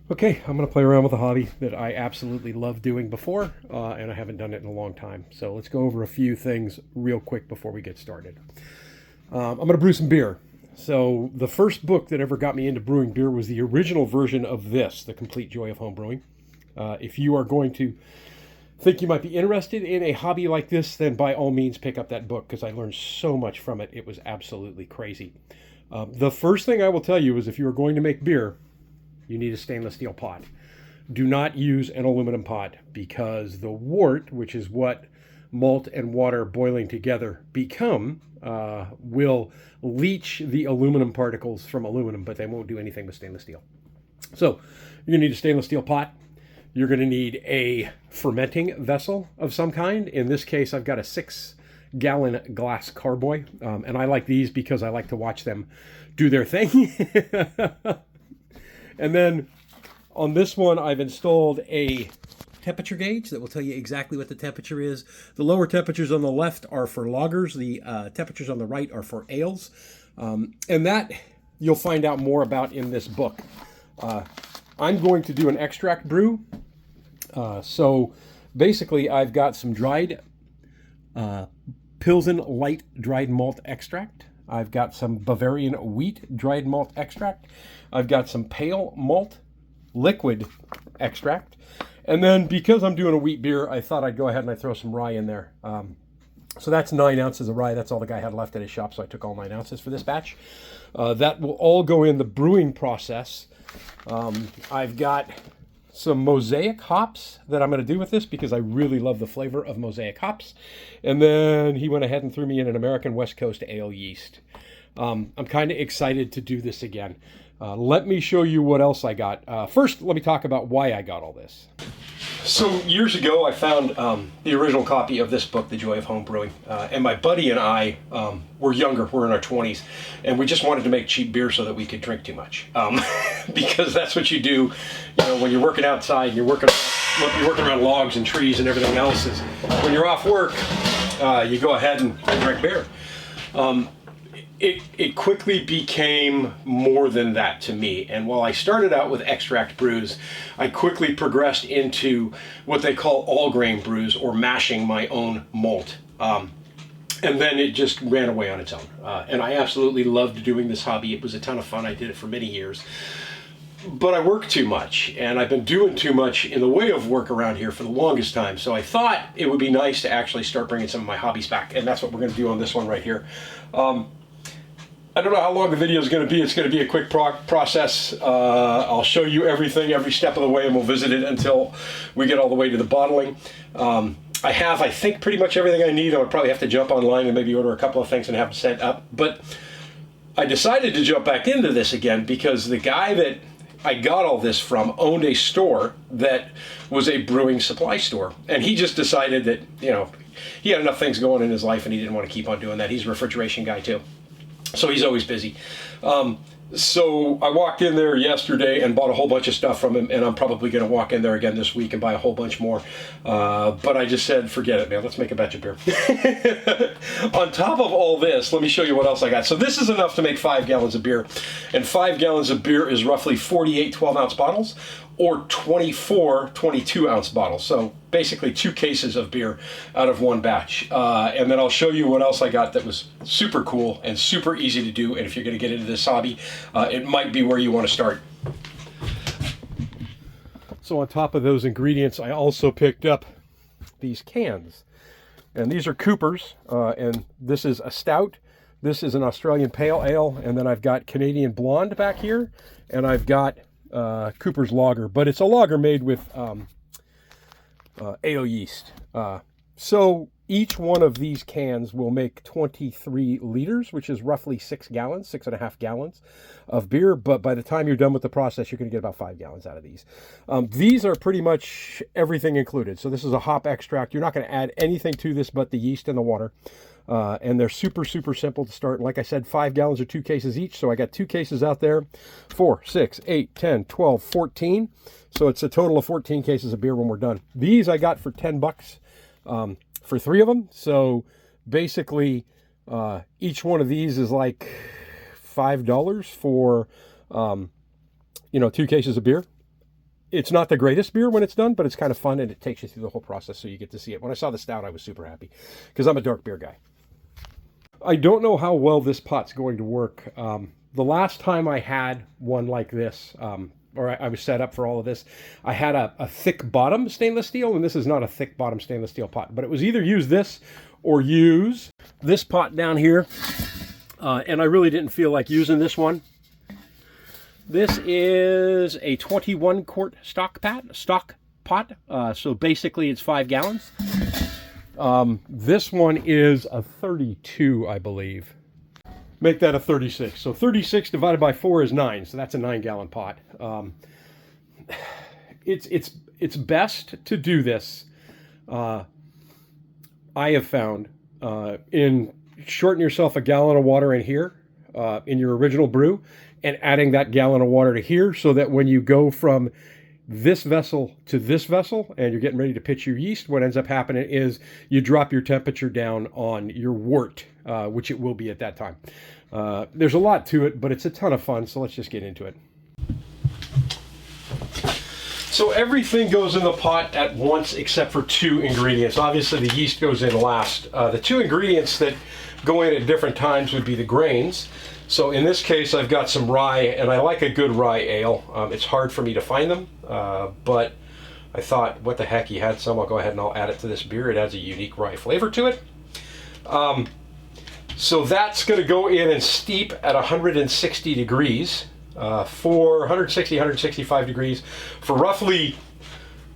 Okay, I'm going to play around with a hobby that I absolutely loved doing before, and I haven't done it in a long time. So let's go over a few things real quick before we get started. I'm going to brew some beer. So the first book that ever got me into brewing beer was the original version of this, The Complete Joy of Home Brewing. If you are going to think you might be interested in a hobby like this, then by all means pick up that book because I learned so much from it. It was absolutely crazy. The first thing I will tell you is if you are going to make beer, you need a stainless steel pot. Do not use an aluminum pot because the wort, which is what malt and water boiling together become, will leach the aluminum particles from aluminum, but they won't do anything with stainless steel. So you're going to need a stainless steel pot. You're going to need a fermenting vessel of some kind. In this case, I've got a 6-gallon glass carboy, and I like these because I like to watch them do their thing. And then on this one, I've installed a temperature gauge that will tell you exactly what the temperature is. The lower temperatures on the left are for lagers. The temperatures on the right are for ales. And that you'll find out more about in this book. I'm going to do an extract brew. So basically, I've got some dried Pilsen light dried malt extract. I've got some Bavarian wheat dried malt extract. I've got some pale malt liquid extract. And then because I'm doing a wheat beer, I thought I'd go ahead and I'd throw some rye in there. So that's 9 ounces of rye. That's all the guy had left at his shop, so I took all 9 ounces for this batch. That will all go in the brewing process. I've got some mosaic hops that I'm going to do with this because I really love the flavor of mosaic hops. And then he went ahead and threw me in an American West Coast ale yeast. I'm kind of excited to do this again. Let me show you what else I got. First, let me talk about why I got all this. So years ago, I found the original copy of this book, The Joy of Home Brewing, and my buddy and I were younger. We're in our 20s, and we just wanted to make cheap beer so that we could drink too much, because that's what you do, when you're working outside and you're working around logs and trees and everything else. Is when you're off work, you go ahead and drink beer. It quickly became more than that to me. And while I started out with extract brews, I quickly progressed into what they call all grain brews, or mashing my own malt. And then it just ran away on its own. And I absolutely loved doing this hobby. It was a ton of fun. I did it for many years. But I work too much, and I've been doing too much in the way of work around here for the longest time. So I thought it would be nice to actually start bringing some of my hobbies back. And that's what we're going to do on this one right here. I don't know how long the video is going to be. It's going to be a quick process. I'll show you everything, every step of the way, and we'll visit it until we get all the way to the bottling. I think, pretty much everything I need. I'll probably have to jump online and maybe order a couple of things and have them sent up. But I decided to jump back into this again because the guy that I got all this from owned a store that was a brewing supply store. And he just decided that, he had enough things going in his life and he didn't want to keep on doing that. He's a refrigeration guy too. So he's always busy. So I walked in there yesterday and bought a whole bunch of stuff from him, and I'm probably going to walk in there again this week and buy a whole bunch more. But I just said, forget it, man. Let's make a batch of beer. On top of all this, let me show you what else I got. So this is enough to make 5 gallons of beer. And 5 gallons of beer is roughly 48 12-ounce bottles, or 24 22-ounce bottles. So basically 2 cases of beer out of one batch. And then I'll show you what else I got that was super cool and super easy to do. And if you're going to get into this hobby, it might be where you want to start. So on top of those ingredients, I also picked up these cans. And these are Cooper's, and this is a stout. This is an Australian pale ale, and then I've got Canadian blonde back here, and I've got Cooper's lager, but it's a lager made with ale yeast. So each one of these cans will make 23 liters, which is roughly 6 gallons, 6.5 gallons of beer. But by the time you're done with the process, you're going to get about 5 gallons out of these. These are pretty much everything included. So this is a hop extract. You're not going to add anything to this but the yeast and the water. And they're super, super simple to start. And like I said, 5 gallons or 2 cases each. So I got 2 cases out there, 4, 6, 8, 10, 12, 14. So it's a total of 14 cases of beer when we're done. These I got for $10 for 3 of them. So basically, each one of these is like $5 for, 2 cases of beer. It's not the greatest beer when it's done, but it's kind of fun and it takes you through the whole process so you get to see it. When I saw the stout, I was super happy because I'm a dark beer guy. I don't know how well this pot's going to work. The last time I had one like this, or I was set up for all of this, I had a thick bottom stainless steel, and this is not a thick bottom stainless steel pot, but it was either use this or use this pot down here, and I really didn't feel like using this one. This is a 21 quart stock pot, so basically it's 5 gallons. This one is a 32, I believe. Make that a 36. So 36 divided by 4 is 9. So that's a 9-gallon pot. It's best to do this. I have found in shorten yourself a gallon of water in here in your original brew, and adding that gallon of water to here, so that when you go from this vessel to this vessel and you're getting ready to pitch your yeast, what ends up happening is you drop your temperature down on your wort, which it will be at that time. There's a lot to it, but it's a ton of fun, so let's just get into it. So everything goes in the pot at once except for 2 ingredients. Obviously the yeast goes in last. The 2 ingredients that go in at different times would be the grains. So in this case, I've got some rye, and I like a good rye ale. It's hard for me to find them, but I thought, what the heck, you had some, I'll go ahead and I'll add it to this beer. It adds a unique rye flavor to it. So that's going to go in and steep at 160 degrees, for 160, 165 degrees for roughly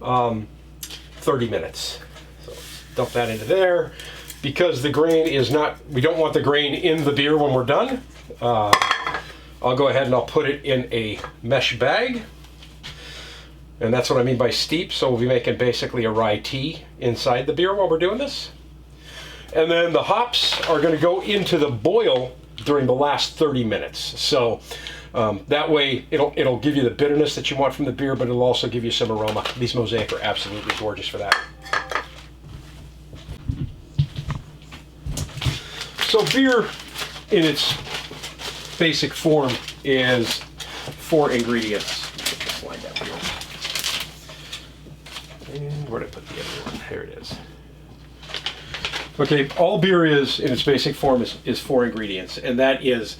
30 minutes. So dump that into there. Because the grain is not, we don't want the grain in the beer when we're done. I'll go ahead and I'll put it in a mesh bag. And that's what I mean by steep. So we'll be making basically a rye tea inside the beer while we're doing this. And then the hops are going to go into the boil during the last 30 minutes. So that way it'll give you the bitterness that you want from the beer, but it'll also give you some aroma. These Mosaic are absolutely gorgeous for that. So beer in its basic form is 4 ingredients. Get this lined up here. And where did I put the other one? There it is. Okay, all beer is in its basic form is 4 ingredients, and that is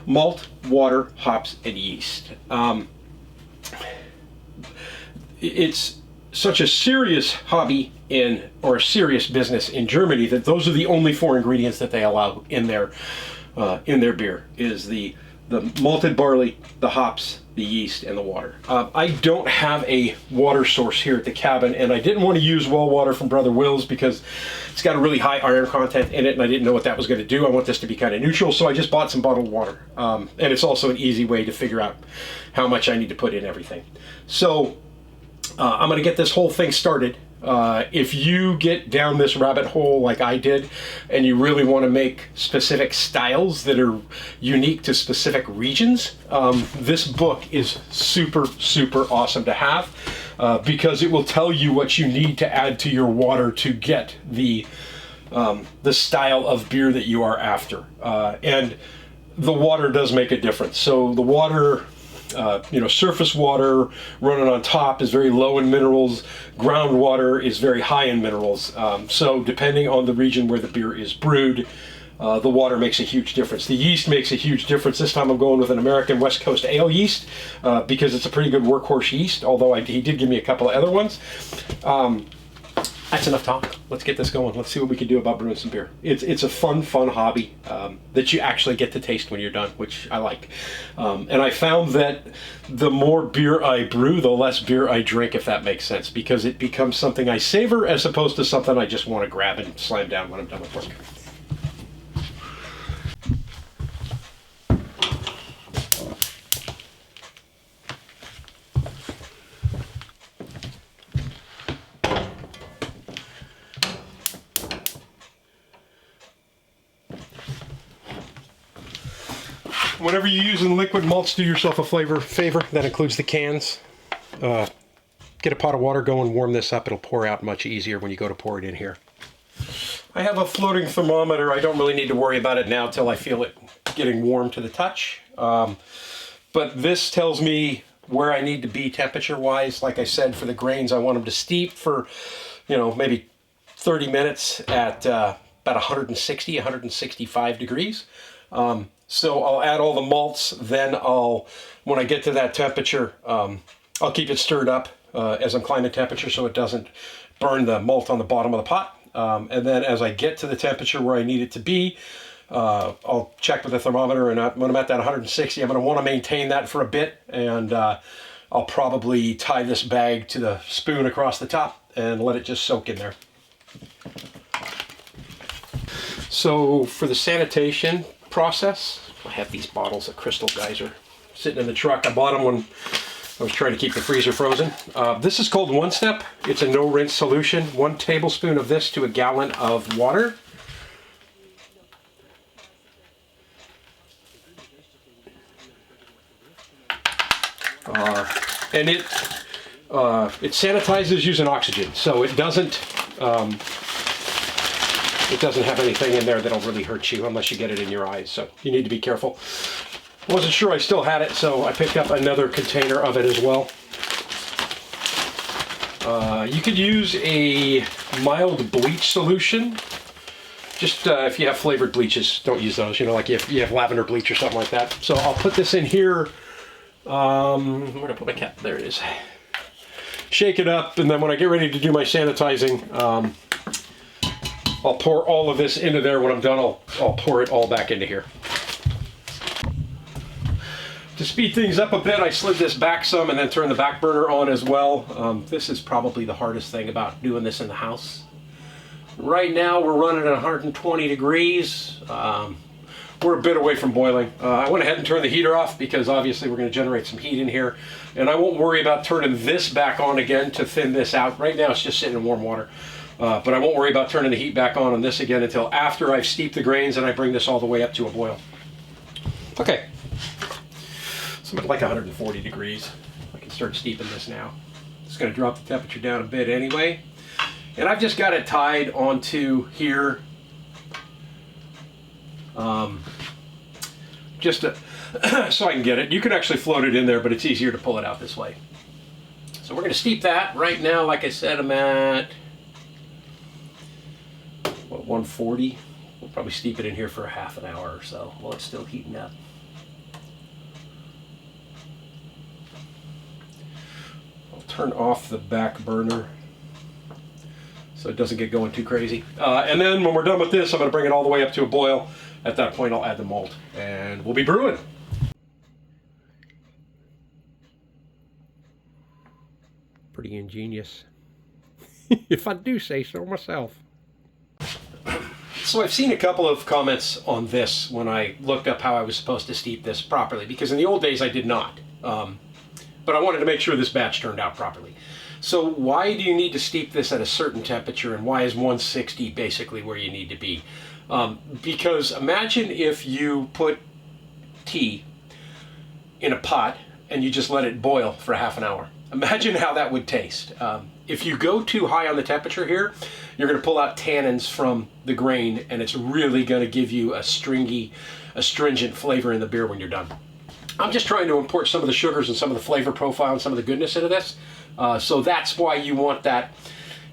malt, water, hops, and yeast. It's such a serious hobby or a serious business in Germany that those are the only 4 ingredients that they allow in their beer, is the malted barley, the hops, the yeast, and the water. I don't have a water source here at the cabin, and I didn't want to use well water from Brother Will's because it's got a really high iron content in it, and I didn't know what that was going to do. I want this to be kind of neutral, so I just bought some bottled water. And it's also an easy way to figure out how much I need to put in everything. So I'm going to get this whole thing started. If you get down this rabbit hole like I did, and you really want to make specific styles that are unique to specific regions, this book is super, super awesome to have, because it will tell you what you need to add to your water to get the style of beer that you are after. And the water does make a difference. So the water, surface water running on top is very low in minerals. Groundwater is very high in minerals. So depending on the region where the beer is brewed, the water makes a huge difference. The yeast makes a huge difference. This time I'm going with an American West Coast ale yeast because it's a pretty good workhorse yeast, although he did give me a couple of other ones. That's enough talk. Let's get this going. Let's see what we can do about brewing some beer. It's a fun hobby that you actually get to taste when you're done, which I like. And I found that the more beer I brew, the less beer I drink, if that makes sense, because it becomes something I savor as opposed to something I just want to grab and slam down when I'm done with work. Whenever you're using liquid malts, do yourself a favor. That includes the cans. Get a pot of water going, warm this up. It'll pour out much easier when you go to pour it in here. I have a floating thermometer. I don't really need to worry about it now until I feel it getting warm to the touch. But this tells me where I need to be temperature-wise. Like I said, for the grains, I want them to steep for, you know, maybe 30 minutes at about 160, 165 degrees. So I'll add all the malts, then when I get to that temperature, I'll keep it stirred up as I'm climbing temperature so it doesn't burn the malt on the bottom of the pot. And then as I get to the temperature where I need it to be, I'll check with the thermometer, and when I'm at that 160, I'm going to want to maintain that for a bit, and I'll probably tie this bag to the spoon across the top and let it just soak in there. So for the sanitation process, I have these bottles of Crystal Geyser sitting in the truck. I bought them when I was trying to keep the freezer frozen. This is called One Step. It's a no rinse solution. 1 tablespoon of this to a gallon of water. And it sanitizes using oxygen, so it doesn't have anything in there that'll really hurt you unless you get it in your eyes, so you need to be careful. Wasn't sure I still had it, so I picked up another container of it as well. You could use a mild bleach solution. Just if you have flavored bleaches, don't use those. You know, like if you have lavender bleach or something like that. So I'll put this in here. I'm going to put my cap. There it is. Shake it up, and then when I get ready to do my sanitizing, I'll pour all of this into there. When I'm done, I'll pour it all back into here. To speed things up a bit, I slid this back some and then turned the back burner on as well. This is probably the hardest thing about doing this in the house. Right now we're running at 120 degrees. We're a bit away from boiling. I went ahead and turned the heater off because obviously we're going to generate some heat in here. And I won't worry about turning this back on again to thin this out. Right now it's just sitting in warm water. But I won't worry about turning the heat back on this again until after I've steeped the grains and I bring this all the way up to a boil. Okay. So I'm at like 140 degrees. I can start steeping this now. It's going to drop the temperature down a bit anyway. And I've just got it tied onto here. Just so I can get it. You can actually float it in there, but it's easier to pull it out this way. So we're going to steep that. Right now, like I said, I'm at, what, 140? We'll probably steep it in here for a half an hour or so while it's still heating up. I'll turn off the back burner so it doesn't get going too crazy. And then when we're done with this, I'm going to bring it all the way up to a boil. At that point, I'll add the malt, and we'll be brewing. Pretty ingenious, if I do say so myself. So I've seen a couple of comments on this when I looked up how I was supposed to steep this properly, because in the old days I did not. But I wanted to make sure this batch turned out properly. So why do you need to steep this at a certain temperature, and why is 160 basically where you need to be? Because imagine if you put tea in a pot and you just let it boil for half an hour. Imagine how that would taste. If you go too high on the temperature here, you're going to pull out tannins from the grain, and it's really going to give you a astringent flavor in the beer when you're done. I'm just trying to import some of the sugars and some of the flavor profile and some of the goodness into this. So that's why you want that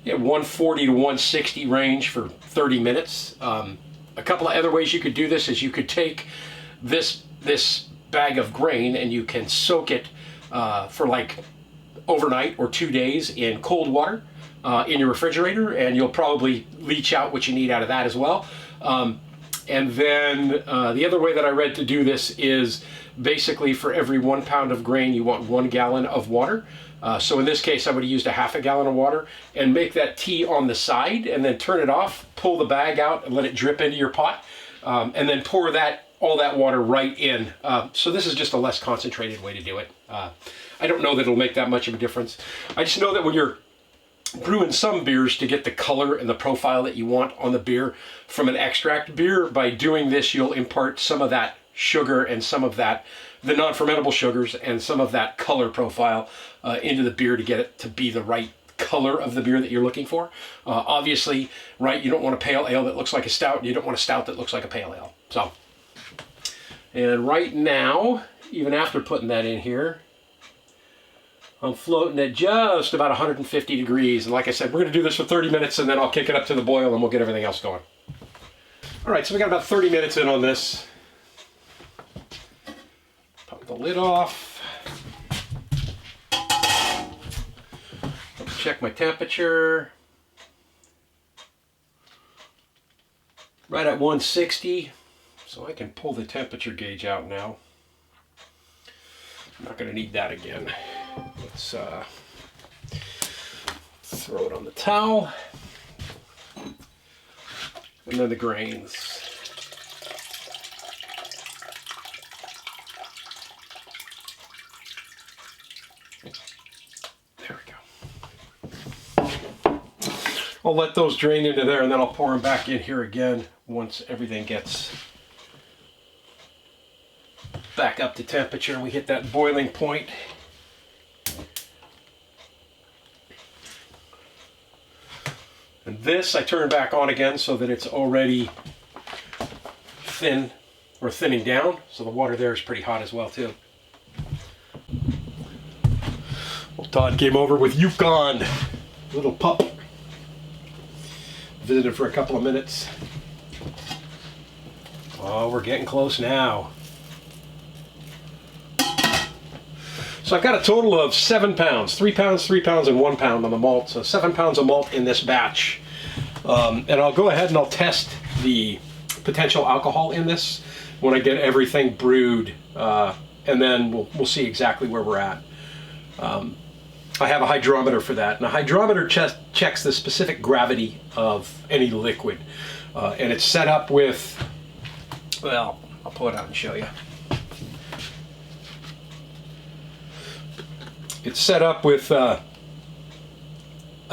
140 to 160 range for 30 minutes. A couple of other ways you could do this is you could take this bag of grain and you can soak it for like overnight or 2 days in cold water in your refrigerator, and you'll probably leach out what you need out of that as well. And then the other way that I read to do this is basically for every 1 pound of grain you want 1 gallon of water. So in this case I would have used a half a gallon of water, and make that tea on the side and then turn it off, pull the bag out and let it drip into your pot, and then pour all that water right in. So this is just a less concentrated way to do it. I don't know that it'll make that much of a difference. I just know that when you're brewing some beers to get the color and the profile that you want on the beer from an extract beer, by doing this you'll impart some of that sugar and some of that, the non-fermentable sugars, and some of that color profile into the beer to get it to be the right color of the beer that you're looking for. Obviously, right, you don't want a pale ale that looks like a stout, and you don't want a stout that looks like a pale ale. So, and right now, even after putting that in here, I'm floating at just about 150 degrees. And like I said, we're going to do this for 30 minutes and then I'll kick it up to the boil and we'll get everything else going. All right, so we got about 30 minutes in on this. Pop the lid off. Check my temperature. Right at 160. So I can pull the temperature gauge out now. I'm not going to need that again. Let's throw it on the towel. And then the grains. There we go. I'll let those drain into there and then I'll pour them back in here again once everything gets back up to temperature and we hit that boiling point. And this I turn back on again so that it's already thin or thinning down. So the water there is pretty hot as well too. Well, Todd came over with Yukon, little pup. Visited for a couple of minutes. Oh, we're getting close now. So I've got a total of 7 pounds, 3 pounds, 3 pounds, and 1 pound on the malt. So 7 pounds of malt in this batch. And I'll go ahead and I'll test the potential alcohol in this when I get everything brewed. And then we'll see exactly where we're at. I have a hydrometer for that. And a hydrometer checks the specific gravity of any liquid. And it's set up with, well, I'll pull it out and show you. It's set up with a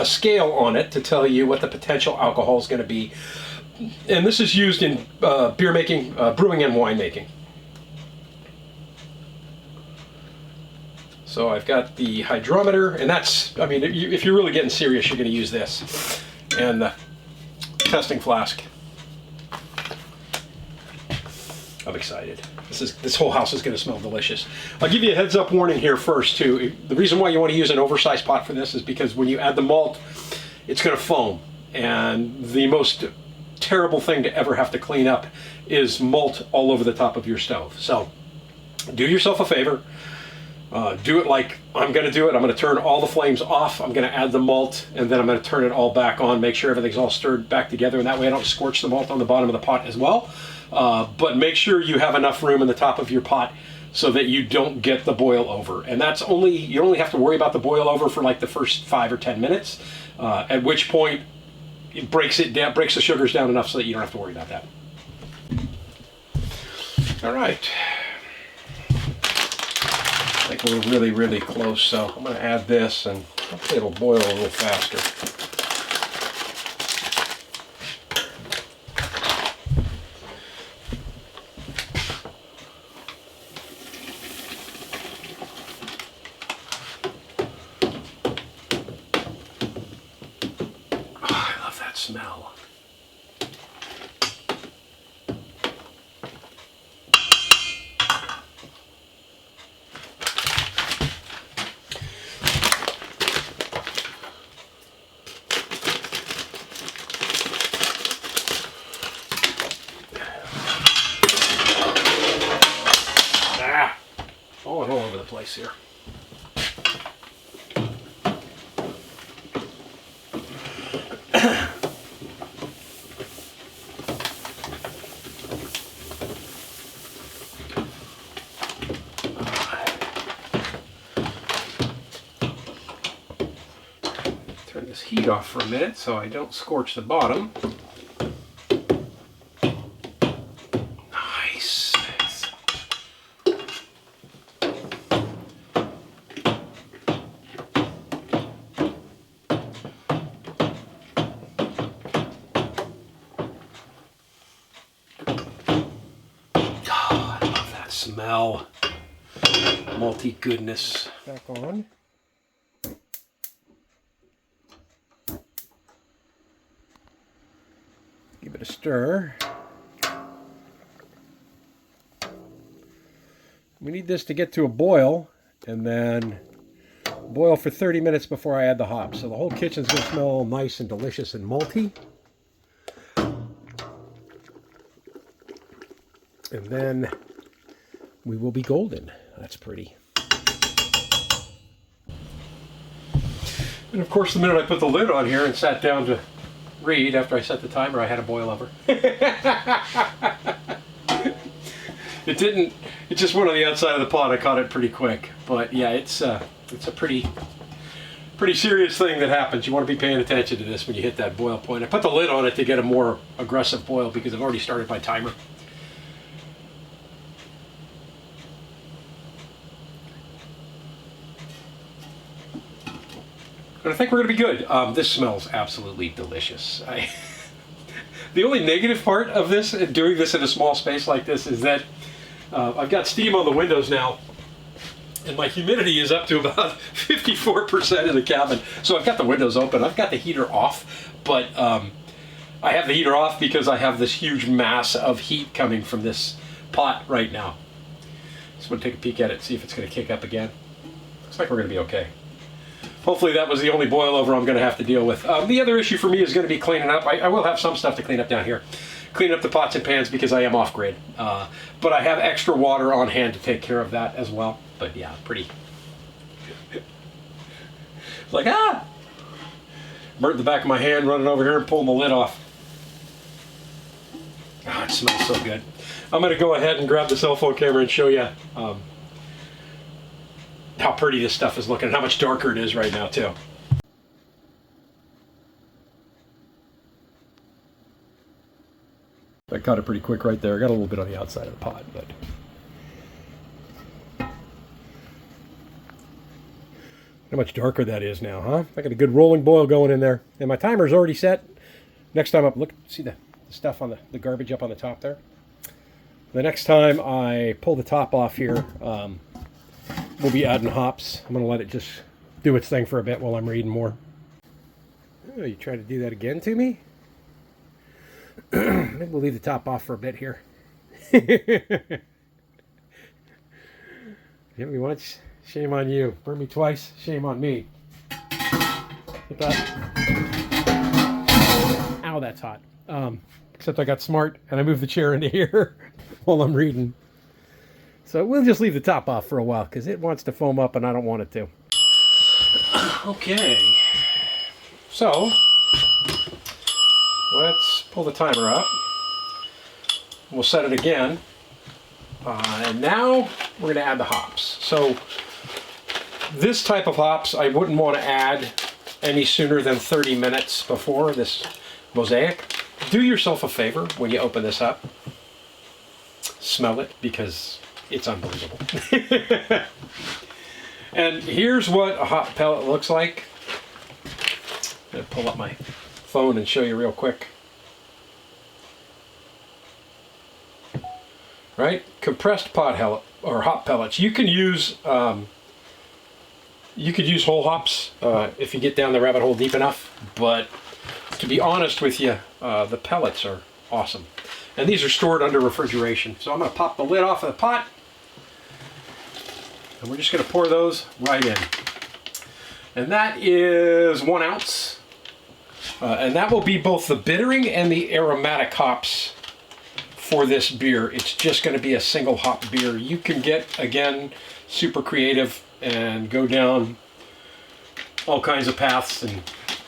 scale on it to tell you what the potential alcohol is going to be. And this is used in beer making, brewing and wine making. So I've got the hydrometer, and that's, I mean, if you're really getting serious, you're going to use this. And the testing flask. I'm excited. This whole house is going to smell delicious. I'll give you a heads up warning here first too. The reason why you want to use an oversized pot for this is because when you add the malt, it's going to foam. And the most terrible thing to ever have to clean up is malt all over the top of your stove. So do yourself a favor. Do it like I'm going to do it. I'm going to turn all the flames off. I'm going to add the malt, and then I'm going to turn it all back on, make sure everything's all stirred back together, and that way I don't scorch the malt on the bottom of the pot as well. But make sure you have enough room in the top of your pot so that you don't get the boil over. And that's only, you only have to worry about the boil over for like the first 5 or 10 minutes, at which point it breaks it down, breaks the sugars down enough so that you don't have to worry about that. All right. I think we're really, really close, so I'm going to add this and hopefully it'll boil a little faster. Oh, I love that smell. All over the place here. Turn this heat off for a minute so I don't scorch the bottom. Nice. Smell, malty goodness. Back on. Give it a stir. We need this to get to a boil, and then boil for 30 minutes before I add the hops. So the whole kitchen's going to smell all nice and delicious and malty. And then we will be golden. That's pretty. And of course, the minute I put the lid on here and sat down to read after I set the timer, I had a boil over. It just went on the outside of the pot. I caught it pretty quick. But yeah, it's a pretty serious thing that happens. You want to be paying attention to this when you hit that boil point. I put the lid on it to get a more aggressive boil because I've already started my timer. But I think we're going to be good. This smells absolutely delicious. The only negative part of this, doing this in a small space like this, is that I've got steam on the windows now, and my humidity is up to about 54% in the cabin. So I've got the windows open. I've got the heater off, but I have the heater off because I have this huge mass of heat coming from this pot right now. Just want to take a peek at it, see if it's going to kick up again. Looks like we're going to be okay. Hopefully that was the only boil over I'm going to have to deal with. The other issue for me is going to be cleaning up. I will have some stuff to clean up down here. Clean up the pots and pans because I am off grid. But I have extra water on hand to take care of that as well. But yeah, pretty. It's like, burnt the back of my hand running over here and pulling the lid off. It smells so good. I'm going to go ahead and grab the cell phone camera and show you how pretty this stuff is looking and how much darker it is right now too. I caught it pretty quick right there. I got a little bit on the outside of the pot, but how much darker that is now, huh? I got a good rolling boil going in there, and my timer's already set. Next time up, look, see the stuff on the garbage up on the top there. The next time I pull the top off here, we'll be adding hops. I'm going to let it just do its thing for a bit while I'm reading more. Oh, you trying to do that again to me? Maybe we'll leave the top off for a bit here. Hit me once, shame on you. Burn me twice, shame on me. Hit that. Ow, that's hot. Except I got smart and I moved the chair into here while I'm reading. So we'll just leave the top off for a while because it wants to foam up and I don't want it to. Okay. So let's pull the timer up. We'll set it again. And now we're going to add the hops. So this type of hops I wouldn't want to add any sooner than 30 minutes before this mosaic. Do yourself a favor when you open this up. Smell it because it's unbelievable. And here's what a hop pellet looks like. I'm going to pull up my phone and show you real quick. Right? Compressed or hop pellets. You can use whole hops if you get down the rabbit hole deep enough, but to be honest with you, the pellets are awesome. And these are stored under refrigeration. So I'm going to pop the lid off of the pot. And we're just going to pour those right in. And that is 1 ounce. And that will be both the bittering and the aromatic hops for this beer. It's just going to be a single hop beer. You can get, again, super creative and go down all kinds of paths. And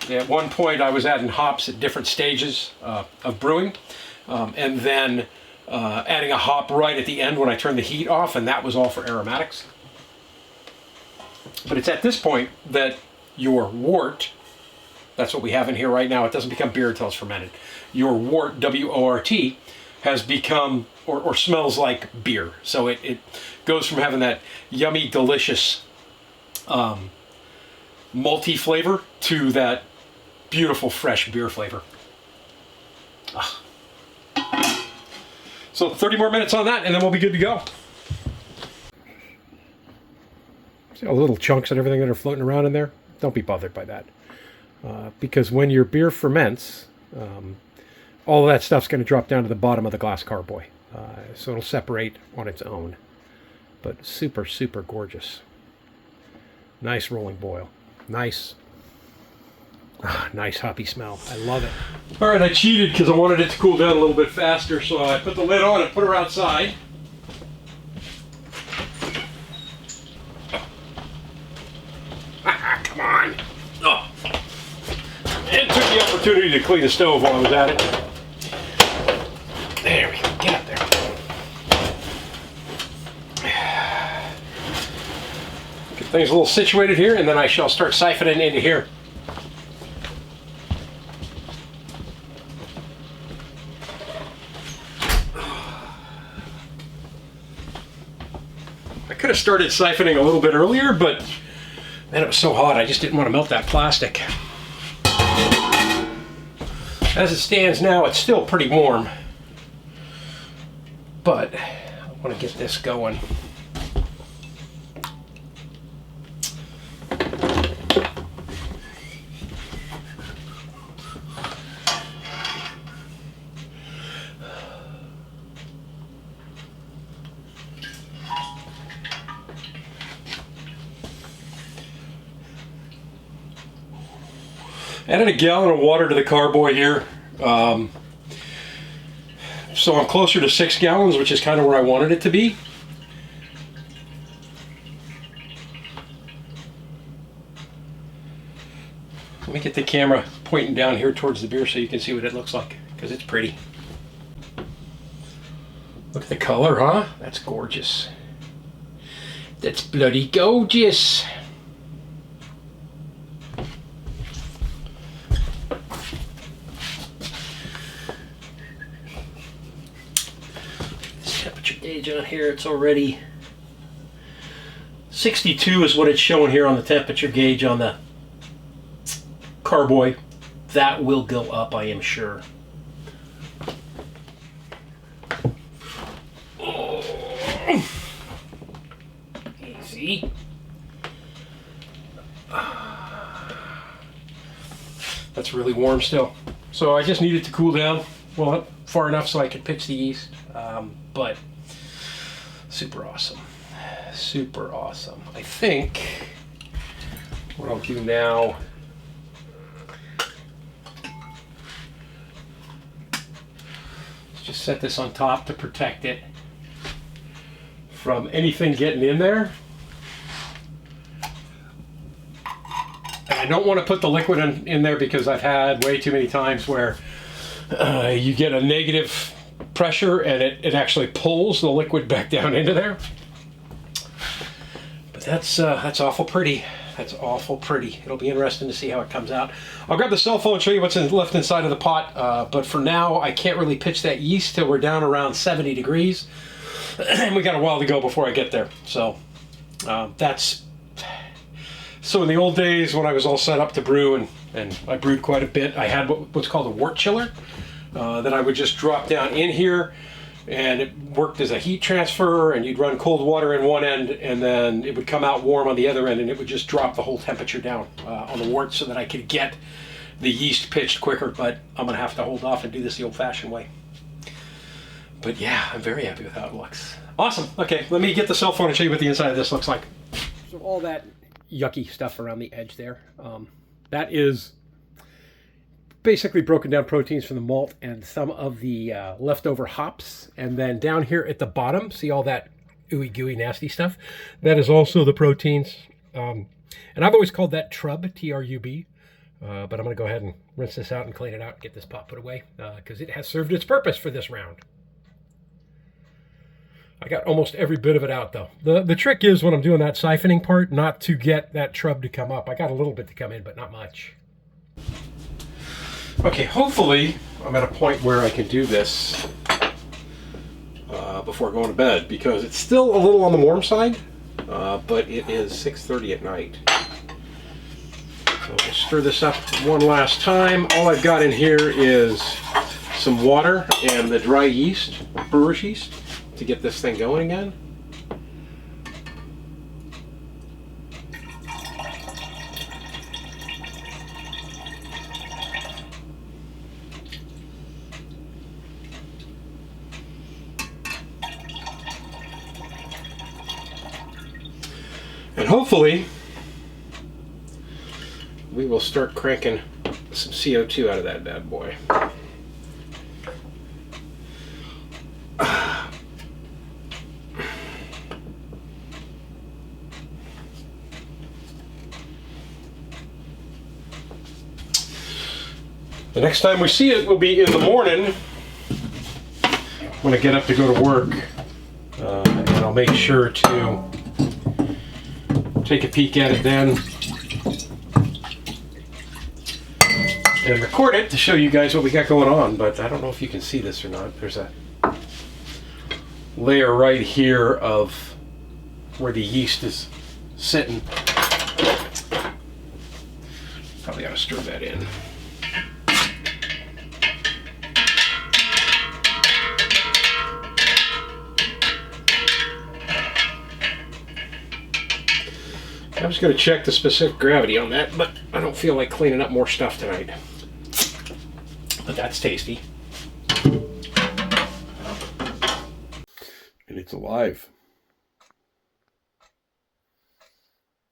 at one point I was adding hops at different stages of brewing. And then adding a hop right at the end when I turned the heat off, and that was all for aromatics. But it's at this point that your wort, that's what we have in here right now, it doesn't become beer until it's fermented. Your wort, W-O-R-T, has become, or smells like beer. So it goes from having that yummy, delicious, malty flavor to that beautiful, fresh beer flavor. So 30 more minutes on that, and then we'll be good to go. See all the little chunks and everything that are floating around in there? Don't be bothered by that. Because when your beer ferments, all of that stuff's going to drop down to the bottom of the glass carboy. So it'll separate on its own. But super, super gorgeous. Nice rolling boil. Nice. Nice hoppy smell. I love it. All right, I cheated because I wanted it to cool down a little bit faster, so I put the lid on and put her outside. Come on. Oh. And took the opportunity to clean the stove while I was at it. There we go. Get up there. Get things a little situated here, and then I shall start siphoning into here. I could have started siphoning a little bit earlier, but man, it was so hot I just didn't want to melt that plastic. As it stands now, it's still pretty warm, but I want to get this going. Added a gallon of water to the carboy here. So I'm closer to 6 gallons, which is kind of where I wanted it to be. Let me get the camera pointing down here towards the beer so you can see what it looks like, because it's pretty. Look at the color, huh? That's gorgeous. That's bloody gorgeous. Gauge on here, it's already 62 is what it's showing here on the temperature gauge on the carboy. That will go up, I am sure. Easy. That's really warm still. So I just need it to cool down, well, far enough so I can pitch the yeast. But super awesome. Super awesome. I think what I'll do now is just set this on top to protect it from anything getting in there. And I don't want to put the liquid in there because I've had way too many times where you get a negative pressure and it actually pulls the liquid back down into there. But that's awful pretty. That's awful pretty. It'll be interesting to see how it comes out. I'll grab the cell phone and show you what's left inside of the pot. But for now, I can't really pitch that yeast till we're down around 70 degrees. And we got a while to go before I get there. So that's... So in the old days when I was all set up to brew and I brewed quite a bit, I had what's called a wort chiller. That I would just drop down in here, and it worked as a heat transfer, and you'd run cold water in one end and then it would come out warm on the other end, and it would just drop the whole temperature down on the wort so that I could get the yeast pitched quicker. But I'm gonna have to hold off and do this the old-fashioned way. But yeah, I'm very happy with how it looks. Awesome. Okay, let me get the cell phone and show you what the inside of this looks like. So all that yucky stuff around the edge there, that is basically broken down proteins from the malt and some of the leftover hops. And then down here at the bottom, see all that ooey gooey nasty stuff? That is also the proteins. And I've always called that trub, T-R-U-B. But I'm going to go ahead and rinse this out and clean it out and get this pot put away because it has served its purpose for this round. I got almost every bit of it out though. The trick is when I'm doing that siphoning part, not to get that trub to come up. I got a little bit to come in, but not much. Okay, hopefully I'm at a point where I can do this before going to bed, because it's still a little on the warm side, but it is 6:30 at night. So we'll stir this up one last time. All I've got in here is some water and the dry yeast, brewer's yeast, to get this thing going again. And hopefully we will start cranking some CO2 out of that bad boy. The next time we see it will be in the morning when I get up to go to work, and I'll make sure to take a peek at it then and record it to show you guys what we got going on. But I don't know if you can see this or not. There's a layer right here of where the yeast is sitting. Probably ought to stir that in. I was going to check the specific gravity on that, but I don't feel like cleaning up more stuff tonight. But that's tasty. And it's alive.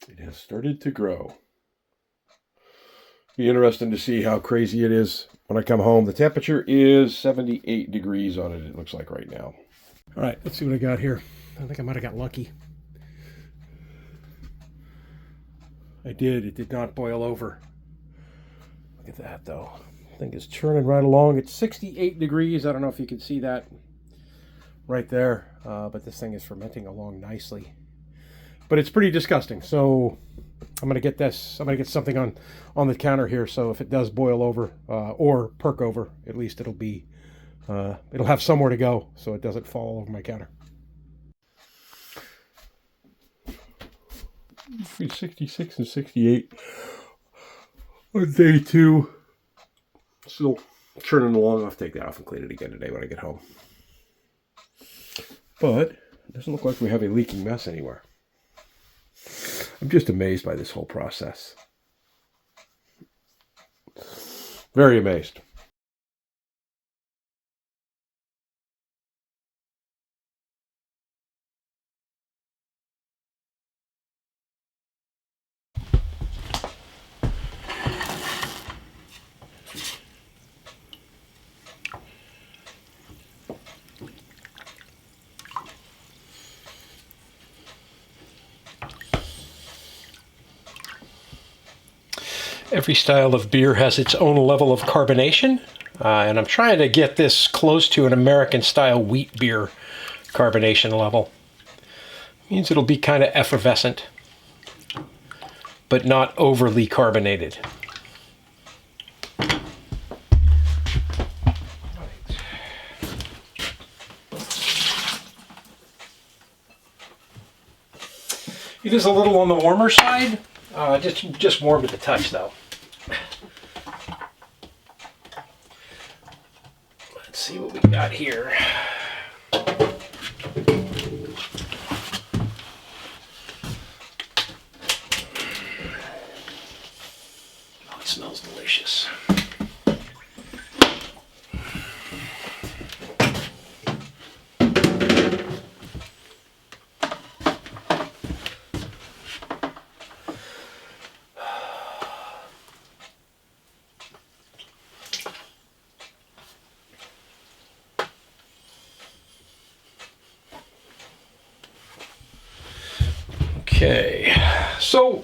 It has started to grow. Be interesting to see how crazy it is when I come home. The temperature is 78 degrees on it looks like right now. All right, let's see what I got here. I think I might have got lucky. I did. It did not boil over. Look at that, though. The thing is churning right along. It's 68 degrees. I don't know if you can see that right there, but this thing is fermenting along nicely. But it's pretty disgusting. So I'm going to get this. I'm going to get something on the counter here. So if it does boil over or perk over, at least it'll be it'll have somewhere to go, so it doesn't fall over my counter. Between 66 and 68 on day 2. Still churning along. I'll have to take that off and clean it again today when I get home. But it doesn't look like we have a leaking mess anywhere. I'm just amazed by this whole process. Very amazed. Every style of beer has its own level of carbonation, and I'm trying to get this close to an American-style wheat beer carbonation level. Means it'll be kind of effervescent, but not overly carbonated. It is a little on the warmer side. Just warm to the touch, though. Let's see what we got here. Oh, it smells delicious. Okay, so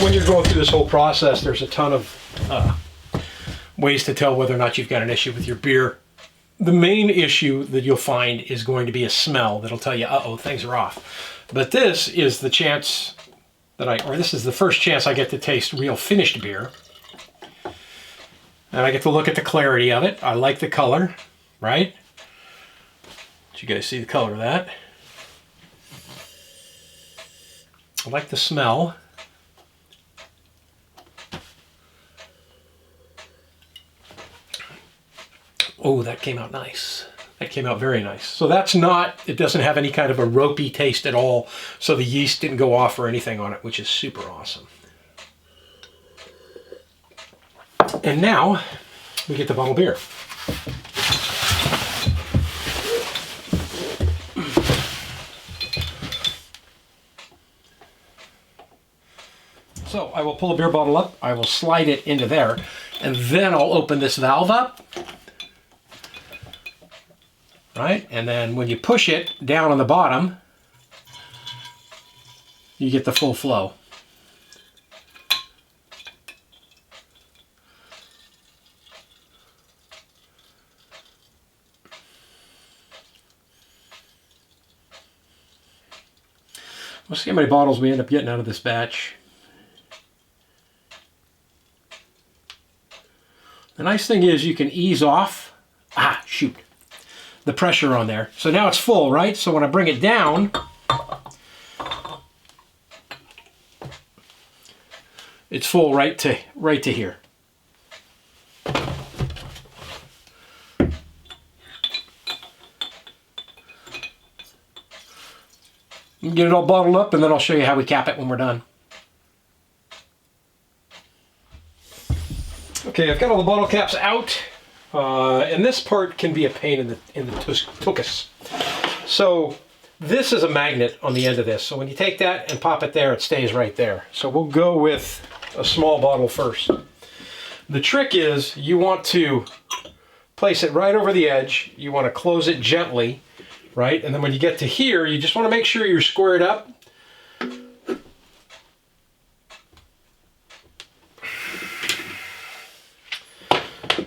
when you're going through this whole process, there's a ton of ways to tell whether or not you've got an issue with your beer. The main issue that you'll find is going to be a smell that'll tell you, uh-oh, things are off. But this is the chance that this is the first chance I get to taste real finished beer. And I get to look at the clarity of it. I like the color, right? Did you guys see the color of that? I like the smell. Oh, that came out nice. That came out very nice. So that's not, it doesn't have any kind of a ropey taste at all. So the yeast didn't go off or anything on it, which is super awesome. And now we get the bottle beer. So, So I will pull a beer bottle up, I will slide it into there, and then I'll open this valve up. Right? And then when you push it down on the bottom, you get the full flow. We'll see how many bottles we end up getting out of this batch. The nice thing is you can ease off, the pressure on there. So now it's full, right? So when I bring it down, it's full right to here. Get it all bottled up, and then I'll show you how we cap it when we're done. Okay, I've got all the bottle caps out, and this part can be a pain in the tuchus. So this is a magnet on the end of this. So when you take that and pop it there, it stays right there. So we'll go with a small bottle first. The trick is you want to place it right over the edge. You want to close it gently. Right? And then when you get to here, you just want to make sure you're squared up.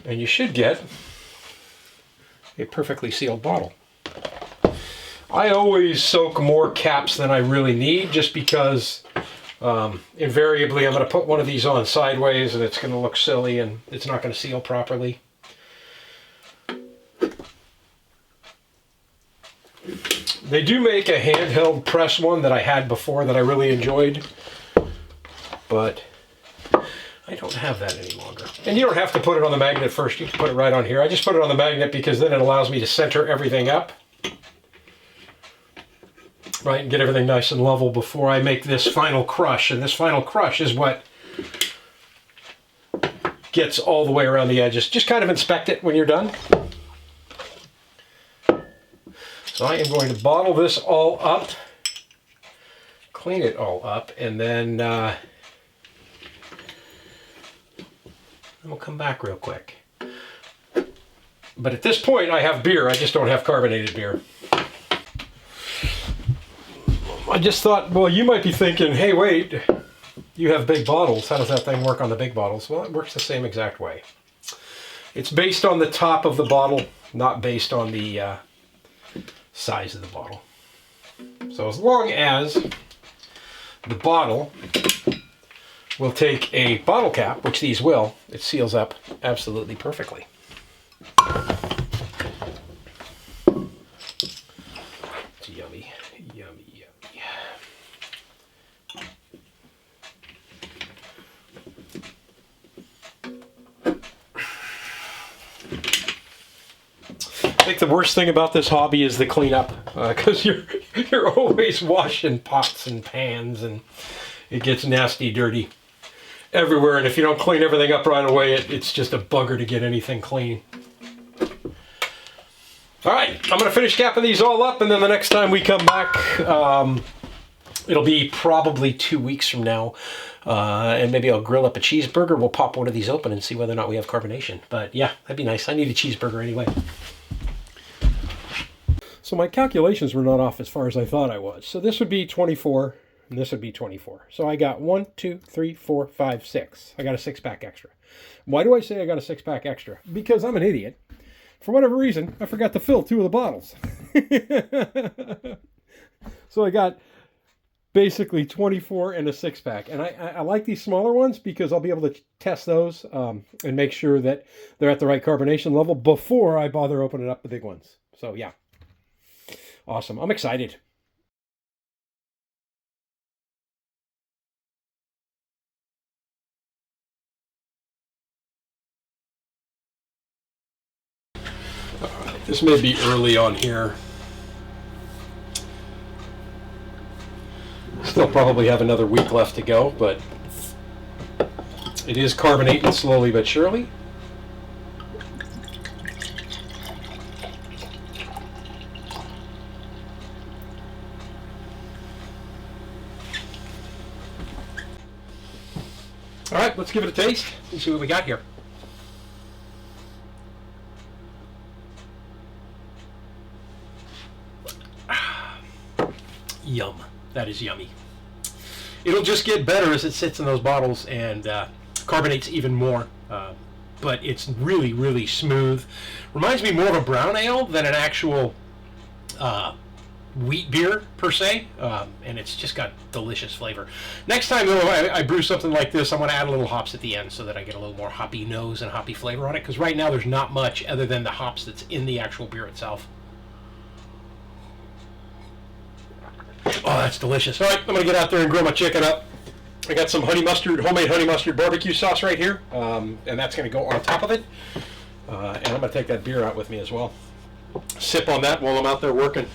And you should get a perfectly sealed bottle. I always soak more caps than I really need, just because invariably I'm going to put one of these on sideways and it's going to look silly and it's not going to seal properly. They do make a handheld press one that I had before that I really enjoyed, but I don't have that any longer. And you don't have to put it on the magnet first, you can put it right on here. I just put it on the magnet because then it allows me to center everything up, right, and get everything nice and level before I make this final crush. And this final crush is what gets all the way around the edges. Just kind of inspect it when you're done. So I am going to bottle this all up, clean it all up, and then we'll come back real quick. But at this point I have beer, I just don't have carbonated beer. I just thought, well, you might be thinking, hey, wait, you have big bottles. How does that thing work on the big bottles? Well, it works the same exact way. It's based on the top of the bottle, not based on the size of the bottle. So as long as the bottle will take a bottle cap, which these will, it seals up absolutely perfectly. It's yummy, yummy, yummy. I think the worst thing about this hobby is the cleanup, because you're always washing pots and pans, and it gets nasty, dirty everywhere. And if you don't clean everything up right away, it's just a bugger to get anything clean. All right, I'm going to finish capping these all up, and then the next time we come back, it'll be probably 2 weeks from now, and maybe I'll grill up a cheeseburger. We'll pop one of these open and see whether or not we have carbonation. But yeah, that'd be nice. I need a cheeseburger anyway. So my calculations were not off as far as I thought I was. So this would be 24, and this would be 24. So I got 1, 2, 3, 4, 5, 6. I got a 6-pack extra. Why do I say I got a 6-pack extra? Because I'm an idiot. For whatever reason, I forgot to fill 2 of the bottles. So I got basically 24 and a 6-pack. And I like these smaller ones because I'll be able to test those and make sure that they're at the right carbonation level before I bother opening up the big ones. So yeah. Awesome. I'm excited. This may be early on here. Still probably have another week left to go, but it is carbonating slowly but surely. All right, let's give it a taste and see what we got here. Yum. That is yummy. It'll just get better as it sits in those bottles and carbonates even more. But it's really, really smooth. Reminds me more of a brown ale than an actual wheat beer per se, and it's just got delicious flavor. Next time though I brew something like this, I'm going to add a little hops at the end so that I get a little more hoppy nose and hoppy flavor on it, because right now there's not much other than the hops that's in the actual beer itself. Oh, that's delicious. All right, I'm going to get out there and grill my chicken up. I got some honey mustard, homemade honey mustard barbecue sauce right here, and that's going to go on top of it. And I'm going to take that beer out with me as well. Sip on that while I'm out there working.